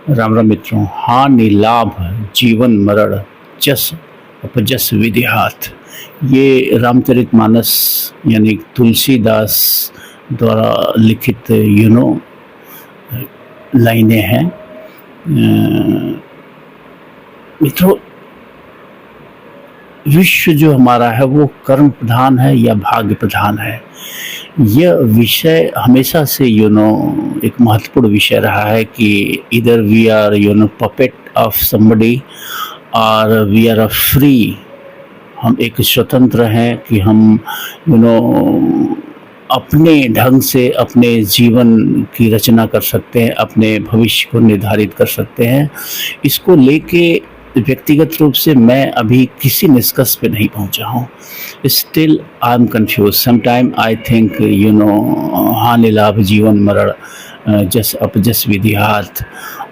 राम राम मित्रों। हानि लाभ जीवन मरण जस अपजस विधि हाथ, ये रामचरितमानस यानी तुलसीदास द्वारा लिखित लाइनें हैं। मित्रों, विश्व जो हमारा है वो कर्म प्रधान है या भाग्य प्रधान है, यह विषय हमेशा से एक महत्वपूर्ण विषय रहा है कि इधर we are puppet of somebody और वी आर फ्री। हम एक स्वतंत्र हैं कि हम अपने ढंग से अपने जीवन की रचना कर सकते हैं, अपने भविष्य को निर्धारित कर सकते हैं। इसको लेके व्यक्तिगत रूप से मैं अभी किसी निष्कर्ष पे नहीं पहुंचा हूँ। Still I am confuse. Sometime I think हानि लाभ जीवन मरण जस अपजस विधि हाथ,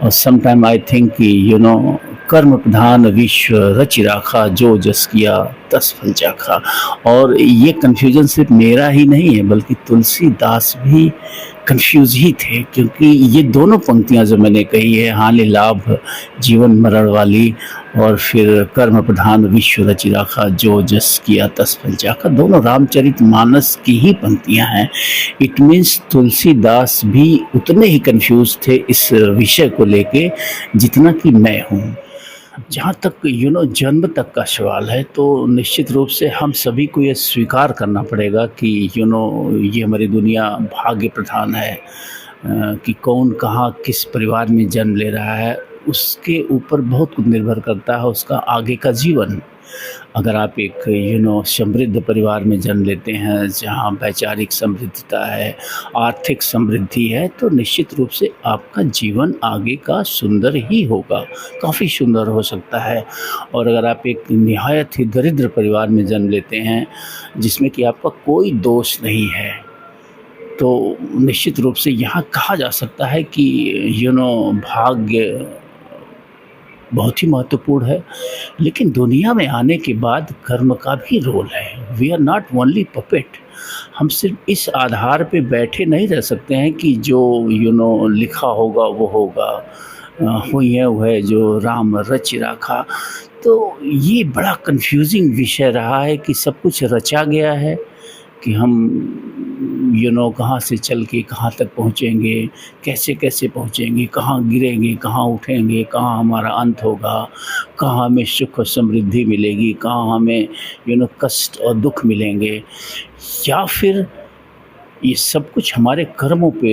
और समटाइम आई थिंक कि कर्म प्रधान विश्व रचि राखा, जो जस किया तस फल चाखा। और ये कन्फ्यूजन सिर्फ मेरा ही नहीं है बल्कि तुलसीदास भी कंफ्यूज ही थे, क्योंकि ये दोनों पंक्तियां जो मैंने कही है, हानि लाभ जीवन मरण वाली और फिर कर्म प्रधान विश्व रचि राखा, जो जस किया तस फल चाखा, दोनों रामचरितमानस की ही पंक्तियां हैं। इट मीन्स तुलसीदास भी उतने ही कंफ्यूज थे इस विषय को लेके जितना कि मैं हूँ। जहाँ तक जन्म तक का सवाल है, तो निश्चित रूप से हम सभी को ये स्वीकार करना पड़ेगा कि ये हमारी दुनिया भाग्य प्रधान है। कि कौन कहाँ किस परिवार में जन्म ले रहा है, उसके ऊपर बहुत कुछ निर्भर करता है उसका आगे का जीवन। अगर आप एक समृद्ध परिवार में जन्म लेते हैं जहाँ वैचारिक समृद्धता है, आर्थिक समृद्धि है, तो निश्चित रूप से आपका जीवन आगे का सुंदर ही होगा, काफ़ी सुंदर हो सकता है। और अगर आप एक निहायत ही दरिद्र परिवार में जन्म लेते हैं जिसमें कि आपका कोई दोष नहीं है, तो निश्चित रूप से यहाँ कहा जा सकता है कि भाग्य बहुत ही महत्वपूर्ण है। लेकिन दुनिया में आने के बाद कर्म का भी रोल है। We are not only puppet. हम सिर्फ इस आधार पे बैठे नहीं रह सकते हैं कि जो लिखा होगा वो होगा, हुई है वो है, जो राम रचि राखा। तो ये बड़ा कंफ्यूजिंग विषय रहा है कि सब कुछ रचा गया है कि हम कहाँ से चल के कहाँ तक पहुँचेंगे, कैसे कैसे पहुँचेंगे, कहाँ गिरेंगे, कहाँ उठेंगे, कहाँ हमारा अंत होगा, कहाँ हमें सुख और समृद्धि मिलेगी, कहाँ हमें कष्ट और दुख मिलेंगे, या फिर ये सब कुछ हमारे कर्मों पे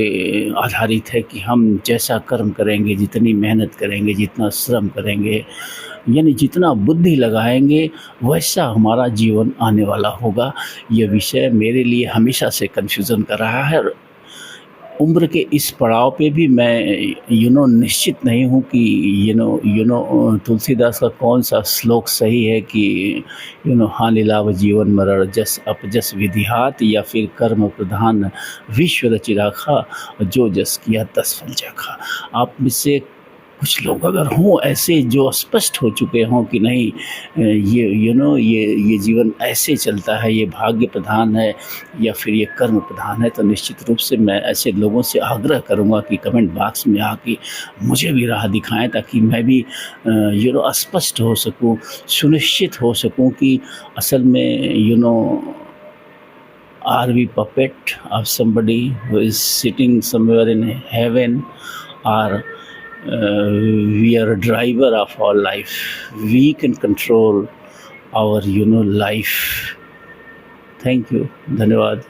आधारित है कि हम जैसा कर्म करेंगे, जितनी मेहनत करेंगे, जितना श्रम करेंगे, यानी जितना बुद्धि लगाएंगे वैसा हमारा जीवन आने वाला होगा। ये विषय मेरे लिए हमेशा से कन्फ्यूज़न कर रहा है। और उम्र के इस पड़ाव पे भी मैं निश्चित नहीं हूँ कि तुलसीदास का कौन सा श्लोक सही है कि हानि लाभ जीवन मरण जस अपजस विधि हाथ, या फिर कर्म प्रधान विश्व रचि राखा, जो जस किया तस फल चाखा। आप में से कुछ लोग अगर हों ऐसे जो स्पष्ट हो चुके हों कि नहीं, ये जीवन ऐसे चलता है, ये भाग्य प्रधान है या फिर ये कर्म प्रधान है, तो निश्चित रूप से मैं ऐसे लोगों से आग्रह करूंगा कि कमेंट बॉक्स में आके मुझे भी राह दिखाएं, ताकि मैं भी स्पष्ट हो सकूं, सुनिश्चित हो सकूं कि असल में are we puppet of somebody who is sitting somewhere in heaven, or we are a driver of our life? We can control our life. Thank you. धन्यवाद।